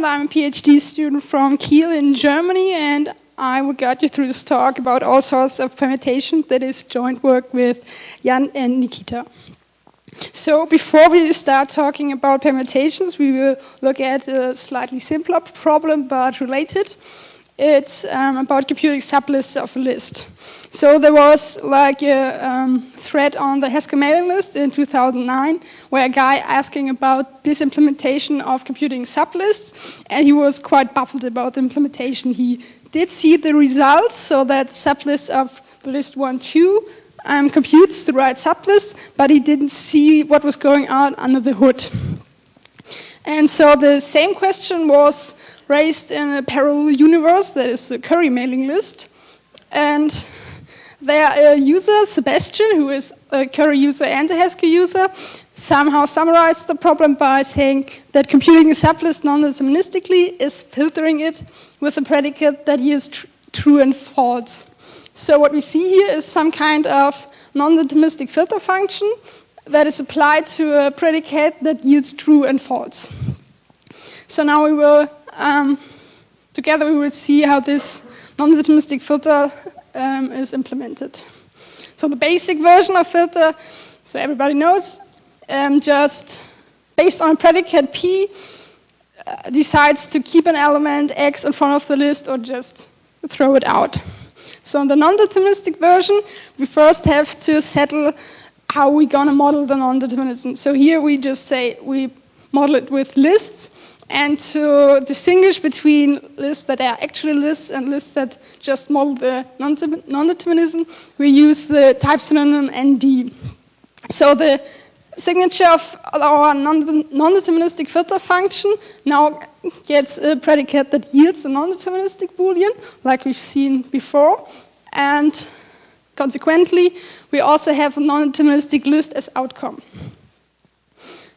and I'm a PhD student from Kiel in Germany, and I will guide you through this talk about all sorts of permutations, that is joint work with Jan and Nikita. So before we start talking about permutations, we will look at a slightly simpler problem, but related. It's about computing sublists of a list. So there was like a thread on the Haskell mailing list in 2009 where a guy asking about this implementation of computing sublists, and he was quite baffled about the implementation. He did see the results, so that sublist of the list 1, 2 computes the right sublist, but he didn't see what was going on under the hood. And so the same question was raised in a parallel universe, that is the Curry mailing list. And their user, Sebastian, who is a Curry user and a Haskell user, somehow summarized the problem by saying that computing a sublist non-deterministically is filtering it with a predicate that yields true and false. So what we see here is some kind of non-deterministic filter function that is applied to a predicate that yields true and false. So now we will, together we will see how this non-deterministic filter is implemented. So the basic version of filter, so everybody knows, just based on a predicate P, decides to keep an element X in front of the list or just throw it out. So in the non-deterministic version, we first have to settle how we're going to model the non-determinism. So here we just say we model it with lists, and to distinguish between lists that are actually lists and lists that just model the non-determinism, we use the type synonym ND. So the signature of our non-deterministic filter function now gets a predicate that yields a non-deterministic Boolean, like we've seen before, and consequently, we also have a non-deterministic list as outcome.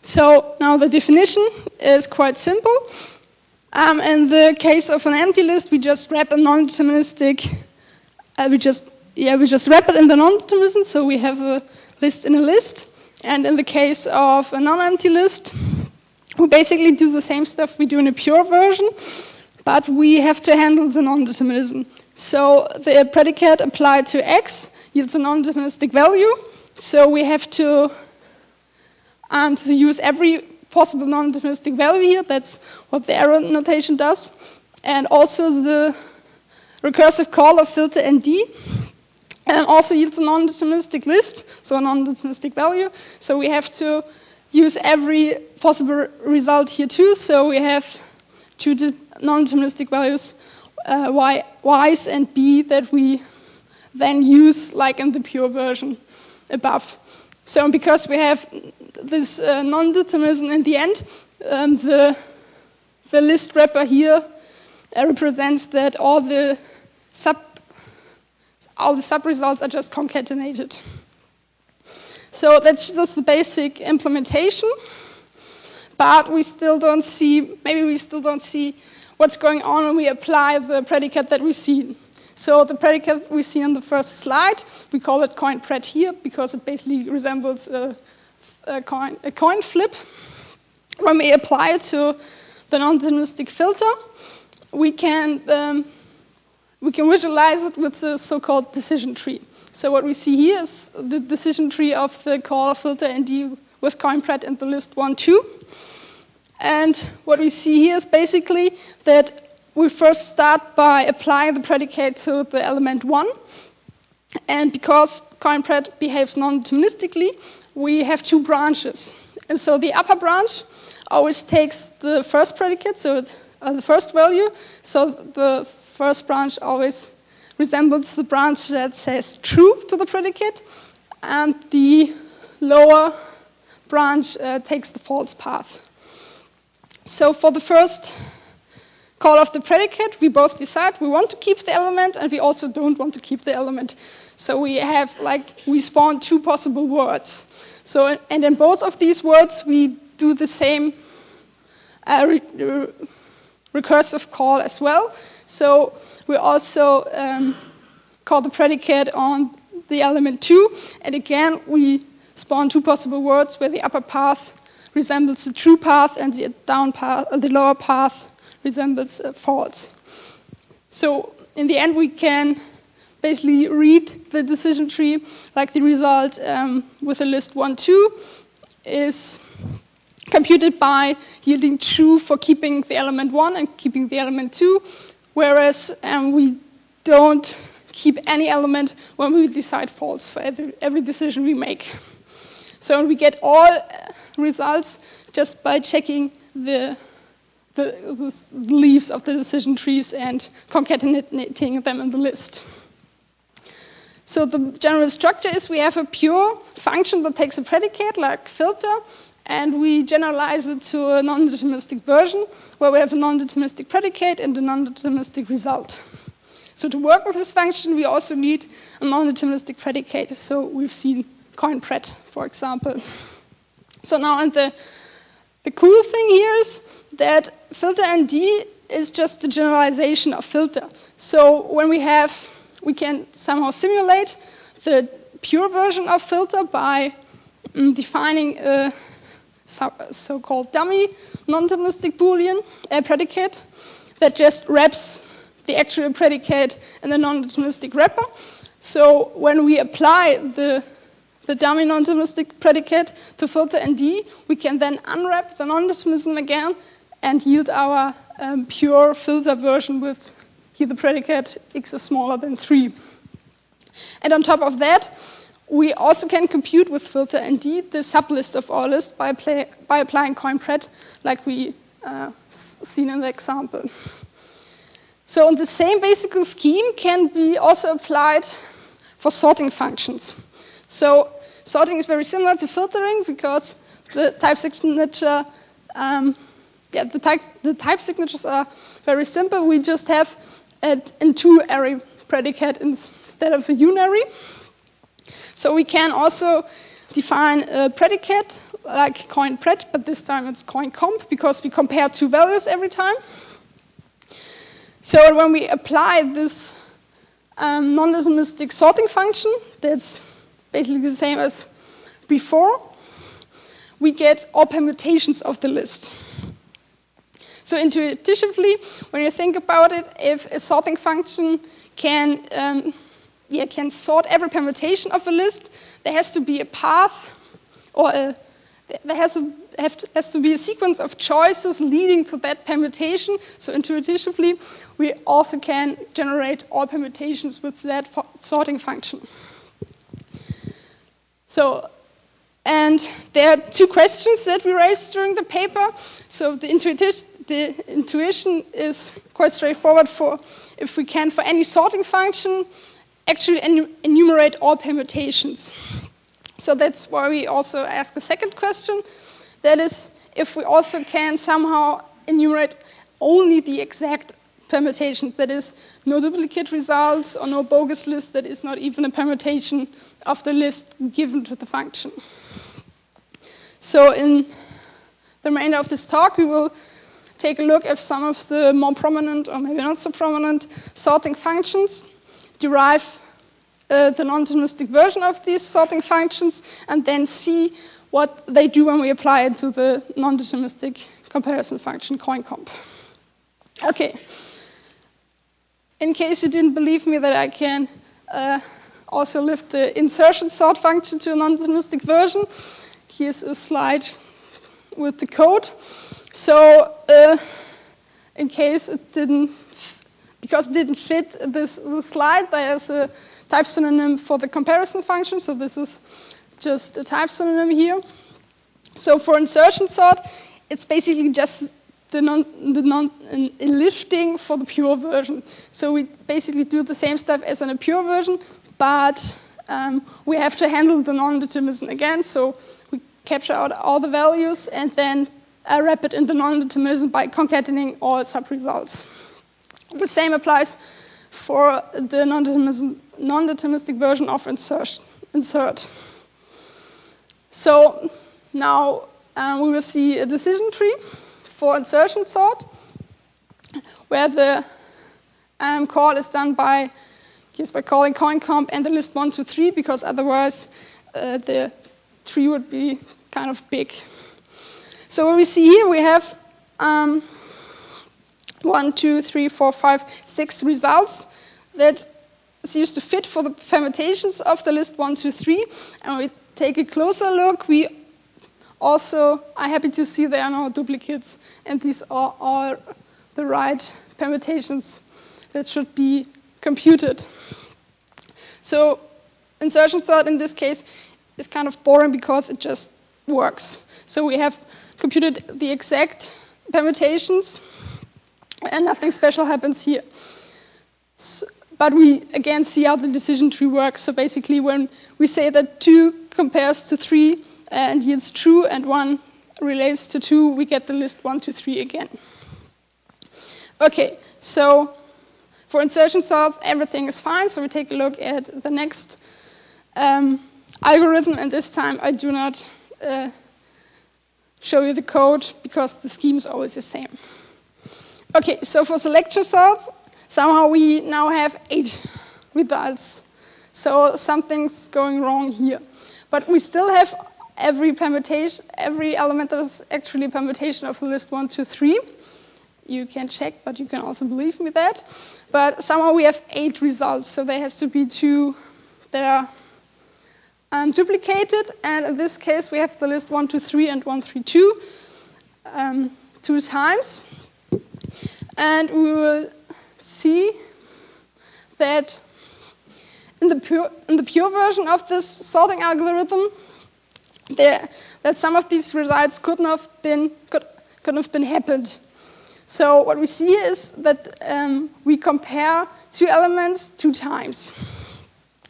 So now the definition is quite simple. In the case of an empty list, we just wrap a non-deterministic. We just wrap it in the non-determinism, so we have a list in a list. And in the case of a non-empty list, we basically do the same stuff we do in a pure version, but we have to handle the non-determinism. So the predicate applied to X yields a non-deterministic value. So we have to use every possible non-deterministic value here. That's what the arrow notation does. And also the recursive call of filter ND also yields a non-deterministic list, so a non-deterministic value. So we have to use every possible result here too. So we have two non-deterministic values, Y's and B, that we then use like in the pure version above. So because we have this non-determinism in the end, the list wrapper here represents that all the sub-results are just concatenated. So that's just the basic implementation, but we still don't see, maybe we still don't see what's going on when we apply the predicate that we see. So the predicate we see on the first slide, we call it coin pred here because it basically resembles a coin flip. When we apply it to the non-deterministic filter, we can visualize it with the so-called decision tree. So what we see here is the decision tree of the call of filter ND with coin pred in the list 1, 2. And what we see here is basically that we first start by applying the predicate to the element 1. And because coin pred behaves non-deterministically, we have two branches. And so the upper branch always takes the first predicate, so it's the first value. So the first branch always resembles the branch that says true to the predicate. And the lower branch takes the false path. So for the first call of the predicate, we both decide we want to keep the element and we also don't want to keep the element. So we have, we spawn two possible words. So, and in both of these words, we do the same recursive call as well. So we also call the predicate on the element 2, and again, we spawn two possible words where the upper path resembles the true path and the lower path resembles false. So in the end, we can basically read the decision tree like the result with the list 1, 2 is computed by yielding true for keeping the element 1 and keeping the element 2, whereas we don't keep any element when we decide false for every decision we make. So we get all results just by checking the leaves of the decision trees and concatenating them in the list. So the general structure is we have a pure function that takes a predicate like filter, and we generalize it to a non-deterministic version where we have a non-deterministic predicate and a non-deterministic result. So to work with this function, we also need a non-deterministic predicate. So we've seen coin-pred, for example. So now, and the cool thing here is that filter ND is just the generalization of filter. So when we can somehow simulate the pure version of filter by defining a so-called dummy non-deterministic Boolean predicate that just wraps the actual predicate in the non-deterministic wrapper. So when we apply the dummy non-deterministic predicate to filter ND, we can then unwrap the non-determinism again and yield our pure filter version with here the predicate x is smaller than 3. And on top of that, we also can compute with filter ND the sublist of all lists by applying coin-pred, like we seen in the example. So the same basic scheme can be also applied for sorting functions. So sorting is very similar to filtering because the type signature, the type signatures are very simple. We just have an two-array predicate instead of a unary. So we can also define a predicate like coin-pred, but this time it's coin-comp because we compare two values every time. So when we apply this non-deterministic sorting function, that's basically the same as before, we get all permutations of the list. So intuitively, when you think about it, if a sorting function can sort every permutation of a list, there has to be a path, or there has to be a sequence of choices leading to that permutation. So intuitively, we also can generate all permutations with that sorting function. So, and there are two questions that we raised during the paper. So the intuition is quite straightforward for if we can, for any sorting function, actually enumerate all permutations. So that's why we also ask a second question. That is, if we also can somehow enumerate only the exact permutation, that is, no duplicate results or no bogus list that is not even a permutation of the list given to the function. So in the remainder of this talk, we will take a look at some of the more prominent, or maybe not so prominent, sorting functions, derive the non-deterministic version of these sorting functions, and then see what they do when we apply it to the non-deterministic comparison function coin-comp. Okay. In case you didn't believe me that I can also lift the insertion sort function to a non-deterministic version, here's a slide with the code. So in case it didn't, because it didn't fit the slide, there's a type synonym for the comparison function. So this is just a type synonym here. So for insertion sort, it's basically just a lifting for the pure version. So we basically do the same stuff as in a pure version, but we have to handle the non-determinism again. So we capture out all the values and then wrap it in the non-determinism by concatenating all sub-results. The same applies for the non-deterministic version of insert. So now we will see a decision tree for insertion sort, where the call is done by calling coin-comp and the list 1, 2, 3, because otherwise the tree would be kind of big. So what we see here, we have 1, 2, 3, 4, 5, 6 results that seems to fit for the permutations of the list 1, 2, 3. And we take a closer look. We also are happy to see there are no duplicates, and these are all the right permutations that should be computed. So insertion sort in this case is kind of boring because it just works. So we have computed the exact permutations, and nothing special happens here. But we again see how the decision tree works. So basically when we say that 2 compares to 3 and yields true and 1 relates to 2, we get the list 1, 2, 3 again. Okay, so for insertion sort, everything is fine. So we take a look at the next algorithm, and this time I do not show you the code because the scheme is always the same. Okay, so for selection sorts, somehow we now have 8 results. So something's going wrong here. But we still have every permutation, every element that is actually a permutation of the list 1, 2, 3. You can check, but you can also believe me that. But somehow we have 8 results, so there has to be 2 that are duplicated. And in this case, we have the list 1, 2, 3 and 1, 3, 2 2 times. And we will see that in the pure version of this sorting algorithm, that some of these results couldn't have been happened. So what we see is that we compare 2 elements 2 times.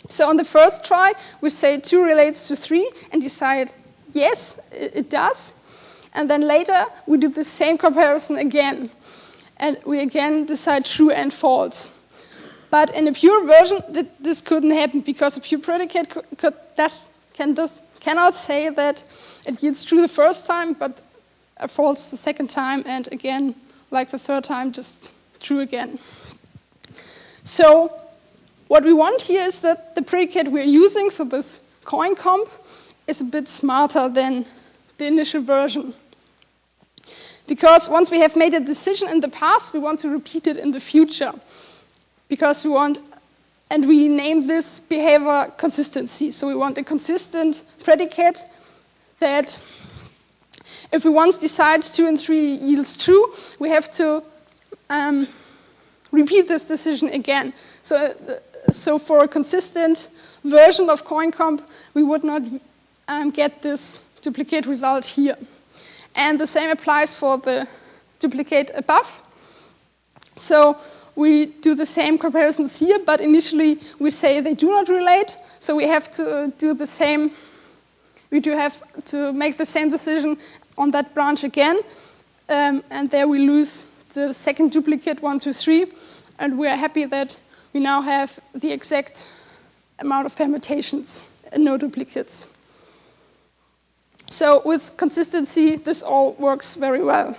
So on the first try, we say 2 relates to 3 and decide yes, it does. And then later, we do the same comparison again. And we again decide true and false. But in a pure version, this couldn't happen because a pure predicate cannot say that it yields true the first time, but false the second time, and again, like the third time, just true again. So what we want here is that the predicate we're using, so this coin comp, is a bit smarter than the initial version. Because once we have made a decision in the past, we want to repeat it in the future. Because we want, and we name this behavior consistency. So we want a consistent predicate that if we once decide 2 and 3 yields true, we have to repeat this decision again. So for a consistent version of coin comp, we would not get this duplicate result here. And the same applies for the duplicate above. So we do the same comparisons here, but initially we say they do not relate. So we have to do the same, we do have to make the same decision on that branch again. And there we lose the second duplicate 1, 2, 3. And we are happy that we now have the exact amount of permutations and no duplicates. So with consistency, this all works very well.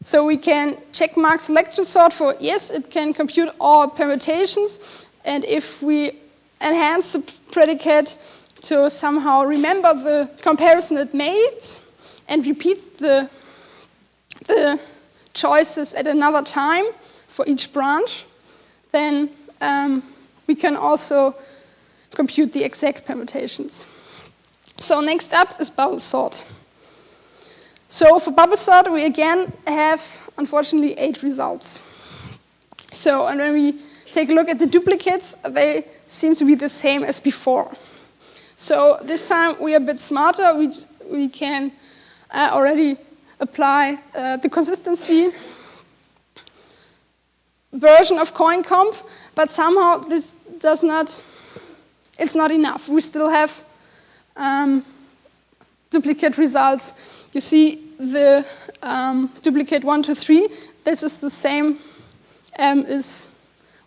So we can check mark selection sort for yes, it can compute all permutations. And if we enhance the predicate to somehow remember the comparison it made and repeat the choices at another time for each branch, then we can also compute the exact permutations. So next up is bubble sort. So for bubble sort, we again have, unfortunately, 8 results. So, and when we take a look at the duplicates, they seem to be the same as before. So this time we are a bit smarter. We can already apply the consistency version of coin comp, but somehow this does not, it's not enough. We still have duplicate results. You see the duplicate 1, 2, 3. This is the same as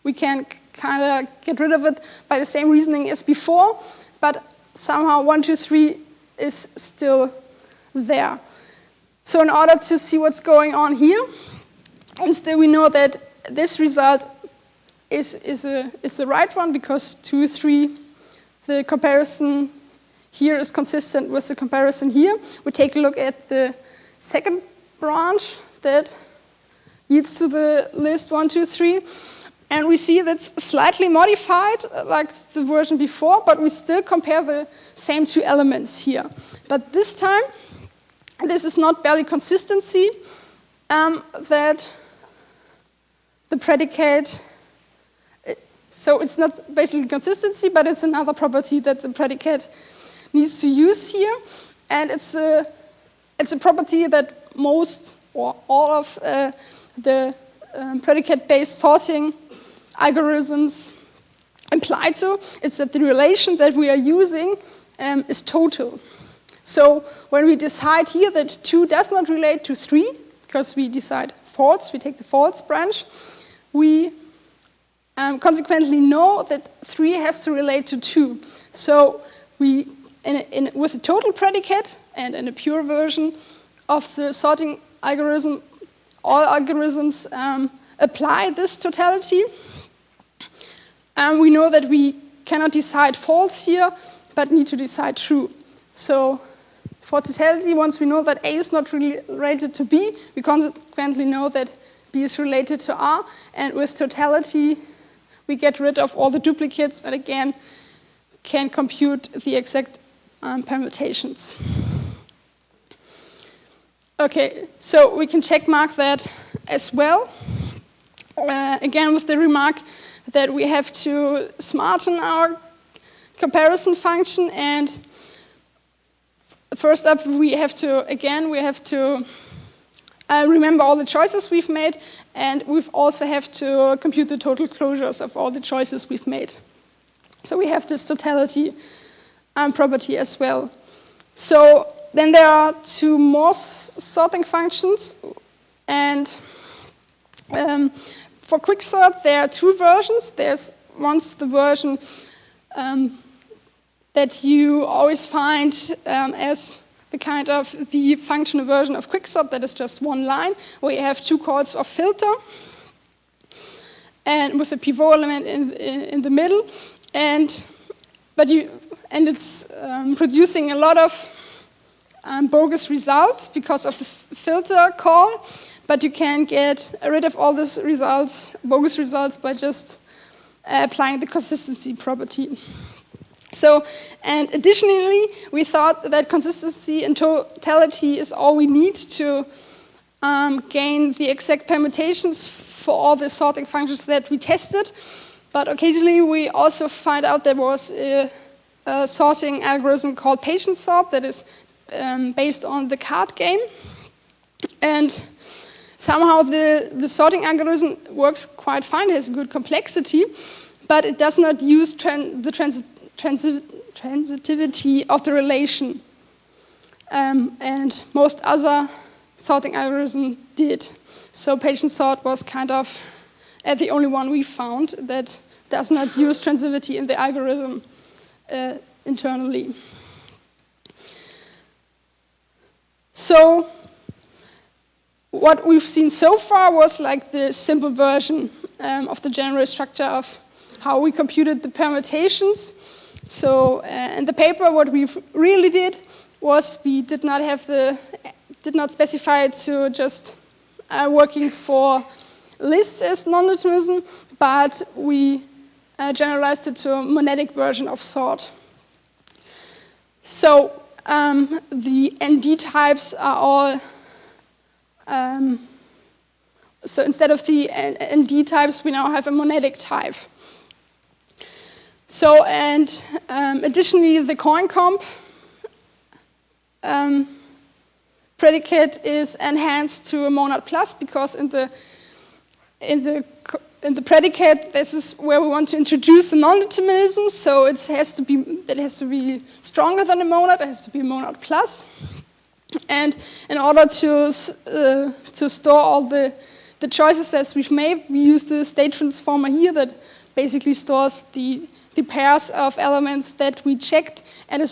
we can kind of get rid of it by the same reasoning as before, but somehow 1, 2, 3 is still there. So in order to see what's going on here, and still we know that this result is the right one because 2, 3, the comparison here is consistent with the comparison here. We take a look at the second branch that yields to the list 1, 2, 3. And we see that's slightly modified, like the version before, but we still compare the same two elements here. But this time, this is not barely consistency, that the predicate, so it's not basically consistency, but it's another property that the predicate needs to use here. And it's a property that most or all of the predicate-based sorting algorithms imply to. It's that the relation that we are using is total. So when we decide here that 2 does not relate to 3, because we decide false, we take the false branch, we consequently know that 3 has to relate to 2. So we, with a total predicate and in a pure version of the sorting algorithm, all algorithms apply this totality. And we know that we cannot decide false here, but need to decide true. So for totality, once we know that A is not related to B, we consequently know that B is related to R. And with totality, we get rid of all the duplicates and again can compute the exact permutations. Okay, so we can check mark that as well. Again, with the remark that we have to smarten our comparison function, and first up we have to remember all the choices we've made, and we also have to compute the total closures of all the choices we've made. So we have this totality property as well. So then there are 2 more sorting functions, and for quicksort there are 2 versions. There's once the version that you always find as the kind of the functional version of quicksort that is just 1 line, where you have 2 calls of filter, and with a pivot element in the middle, and it's producing a lot of bogus results because of the filter call, but you can get rid of all these results, bogus results, by just applying the consistency property. So, and additionally, we thought that consistency and totality is all we need to gain the exact permutations for all the sorting functions that we tested. But occasionally, we also find out there was a sorting algorithm called patient sort that is based on the card game. And somehow the sorting algorithm works quite fine, it has good complexity, but it does not use the transitivity of the relation. And most other sorting algorithms did. So patient sort was kind of the only one we found that does not use transitivity in the algorithm internally. So what we've seen so far was like the simple version of the general structure of how we computed the permutations. So in the paper, what we really did was we did not specify it to just working for lists as non-determinism, but we generalized it to a monadic version of sort. So the ND types are all, so instead of the ND types, we now have a monadic type. So, and additionally, the coin comp predicate is enhanced to a monad plus, because in the predicate, this is where we want to introduce the non-determinism. So it has to be stronger than a monad. It has to be a monad plus. And in order to store all the choices that we've made, we use the state transformer here that basically stores the pairs of elements that we checked, and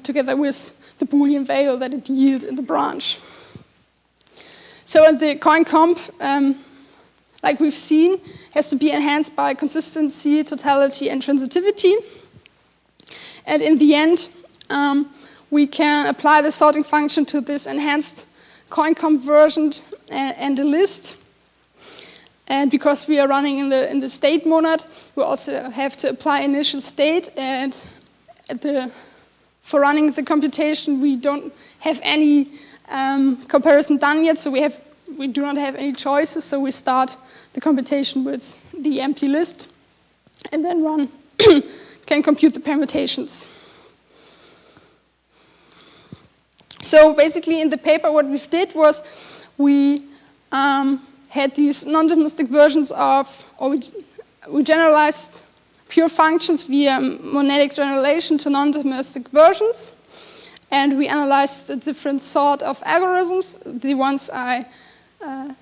together with the Boolean value that it yields in the branch. So in the coin comp, like we've seen, has to be enhanced by consistency, totality, and transitivity. And in the end, we can apply the sorting function to this enhanced coin conversion and a list. And because we are running in the state monad, we also have to apply initial state. And for running the computation, we don't have any comparison done yet, so we do not have any choices. So we start the computation with the empty list, and then can compute the permutations. So basically, in the paper, what we did was we had these non-deterministic versions we generalized pure functions via monadic generalization to non-deterministic versions. And we analyzed the different sort of algorithms, the ones I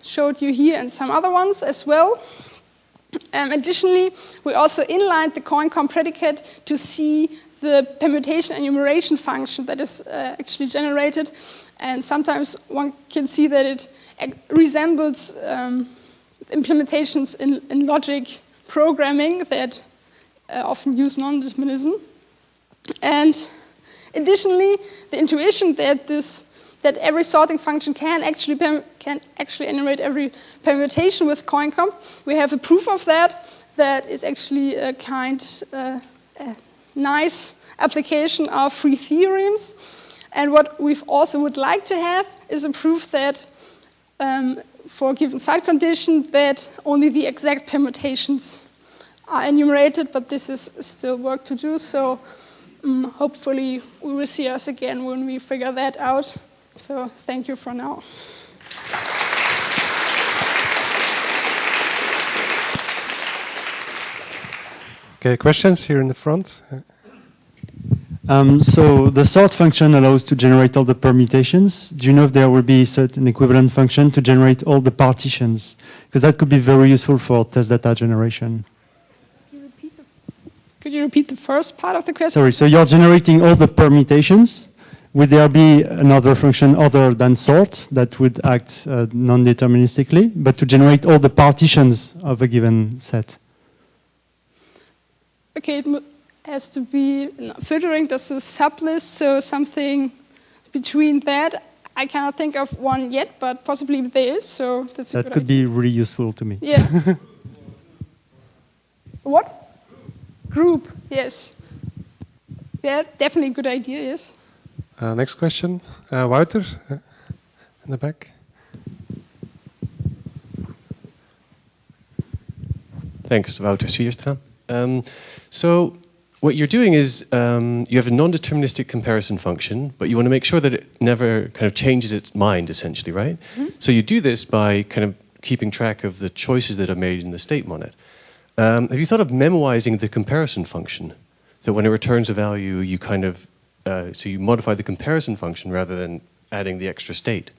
showed you here and some other ones as well. Additionally, we also inlined the coin-comp predicate to see the permutation enumeration function that is actually generated. And sometimes one can see that it resembles implementations in logic programming that often use non-determinism. And additionally, the intuition that every sorting function can actually enumerate every permutation with coin-comp. We have a proof of that is actually a nice application of free theorems. And what we also would like to have is a proof that for a given side condition that only the exact permutations are enumerated, but this is still work to do. So hopefully we will see us again when we figure that out. So thank you for now. Okay, questions here in the front? So the sort function allows to generate all the permutations. Do you know if there will be an equivalent function to generate all the partitions? Because that could be very useful for test data generation. Could you repeat the first part of the question? Sorry, so you're generating all the permutations. Would there be another function other than sort that would act non-deterministically, but to generate all the partitions of a given set? Okay, it has to be filtering. This is sublist, so something between that. I cannot think of one yet, but possibly there is. So that's that could be really useful to me. Yeah. What? Group, yes. Yeah, definitely a good idea, yes. Next question. Wouter, in the back. Thanks, Wouter Swierstra. So what you're doing is you have a non-deterministic comparison function, but you want to make sure that it never kind of changes its mind, essentially, right? Mm-hmm. So you do this by kind of keeping track of the choices that are made in the state monad. Have you thought of memoizing the comparison function? So when it returns a value, you kind of, so you modify the comparison function rather than adding the extra state?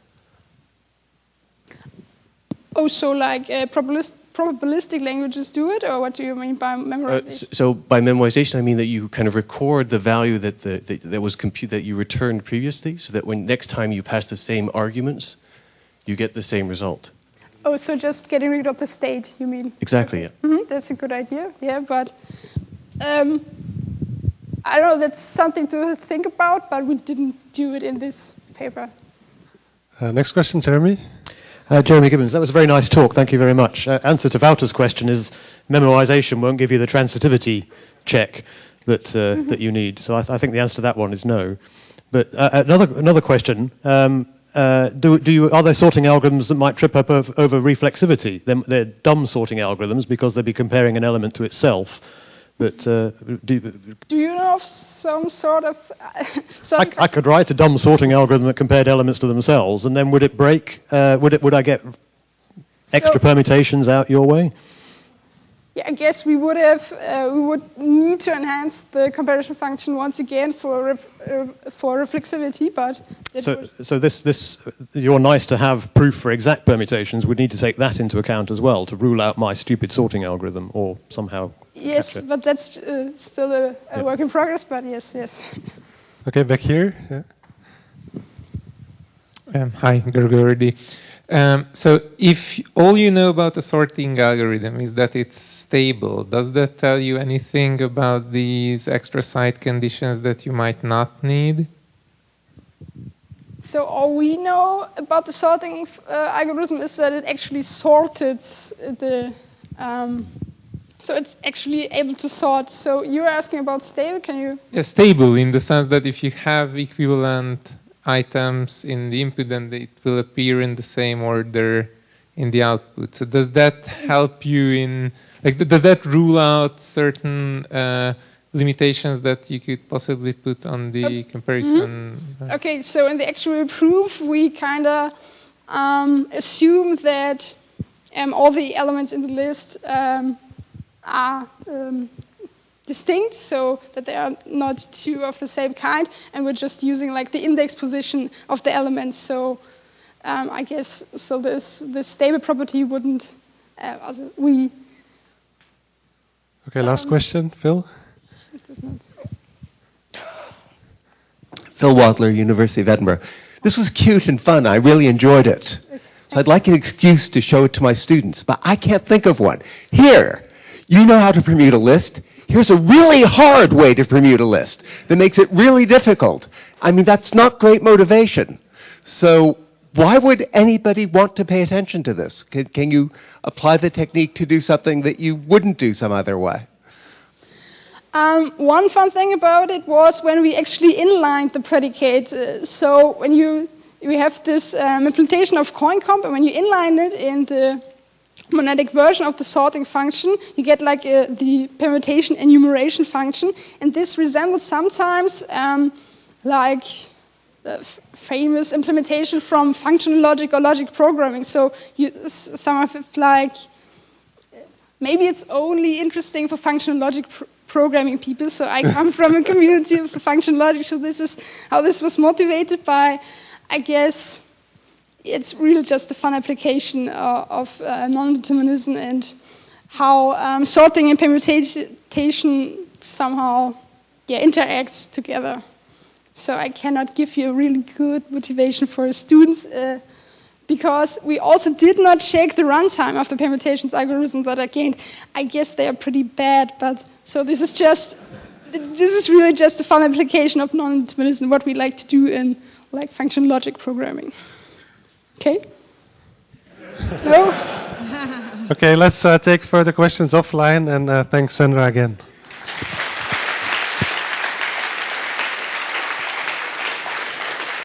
Oh, so like probabilistic languages do it, or what do you mean by memorization? So by memoization, I mean that you kind of record the value that was that you returned previously, so that when next time you pass the same arguments, you get the same result. Oh, so just getting rid of the state, you mean? Exactly, okay. Yeah. Mm-hmm, that's a good idea, yeah, but I don't know, that's something to think about, but we didn't do it in this paper. Next question, Jeremy. Jeremy Gibbons, that was a very nice talk, thank you very much. Answer to Wouter's question is memoization won't give you the transitivity check that you need. So I think the answer to that one is no. But another question, are there sorting algorithms that might trip up over reflexivity? They're dumb sorting algorithms because they'll be comparing an element to itself. But do you know of some sort of... I could write a dumb sorting algorithm that compared elements to themselves, and then would it break? Would I get extra permutations out your way? Yeah, I guess we would have. We would need to enhance the comparison function once again for reflexivity, but so this your nice to have proof for exact permutations would need to take that into account as well to rule out my stupid sorting algorithm or somehow. Yes, capture. But that's still a work in progress. But yes. Okay, back here. Yeah. Hi, Gergoridi. So if all you know about a sorting algorithm is that it's stable, does that tell you anything about these extra side conditions that you might not need? So all we know about the sorting algorithm is that it actually sorted the. So it's actually able to sort. So you were asking about stable. Can you? Yeah, stable in the sense that if you have equivalent items in the input, then it will appear in the same order in the output. So does that help you in, like, does that rule out certain limitations that you could possibly put on the comparison? Okay, so in the actual proof, we kind of assume that all the elements in the list are distinct, so that they are not two of the same kind, and we're just using like the index position of the elements. So I guess so. This stable property wouldn't. We. Okay, last question, Phil. It does not. Phil Wadler, University of Edinburgh. This was cute and fun. I really enjoyed it. So I'd like an excuse to show it to my students, but I can't think of one. Here, you know how to permute a list. Here's a really hard way to permute a list that makes it really difficult. I mean, that's not great motivation. So why would anybody want to pay attention to this? Can you apply the technique to do something that you wouldn't do some other way? One fun thing about it was when we actually inlined the predicate. So when we have this implementation of coin comp, and when you inline it in the monadic version of the sorting function, you get like the permutation enumeration function, and this resembles sometimes like the famous implementation from functional logic or logic programming. So some of it like maybe it's only interesting for functional logic programming people. So I come from a community of functional logic, so this is how this was motivated by. I guess it's really just a fun application of non-determinism and how sorting and permutation somehow interacts together. So I cannot give you a really good motivation for students because we also did not check the runtime of the permutations algorithms that I gained. I guess they are pretty bad, but so this is really just a fun application of non-determinism, what we like to do in like function logic programming. Okay? No? Okay, let's take further questions offline, and thanks, Sandra, again.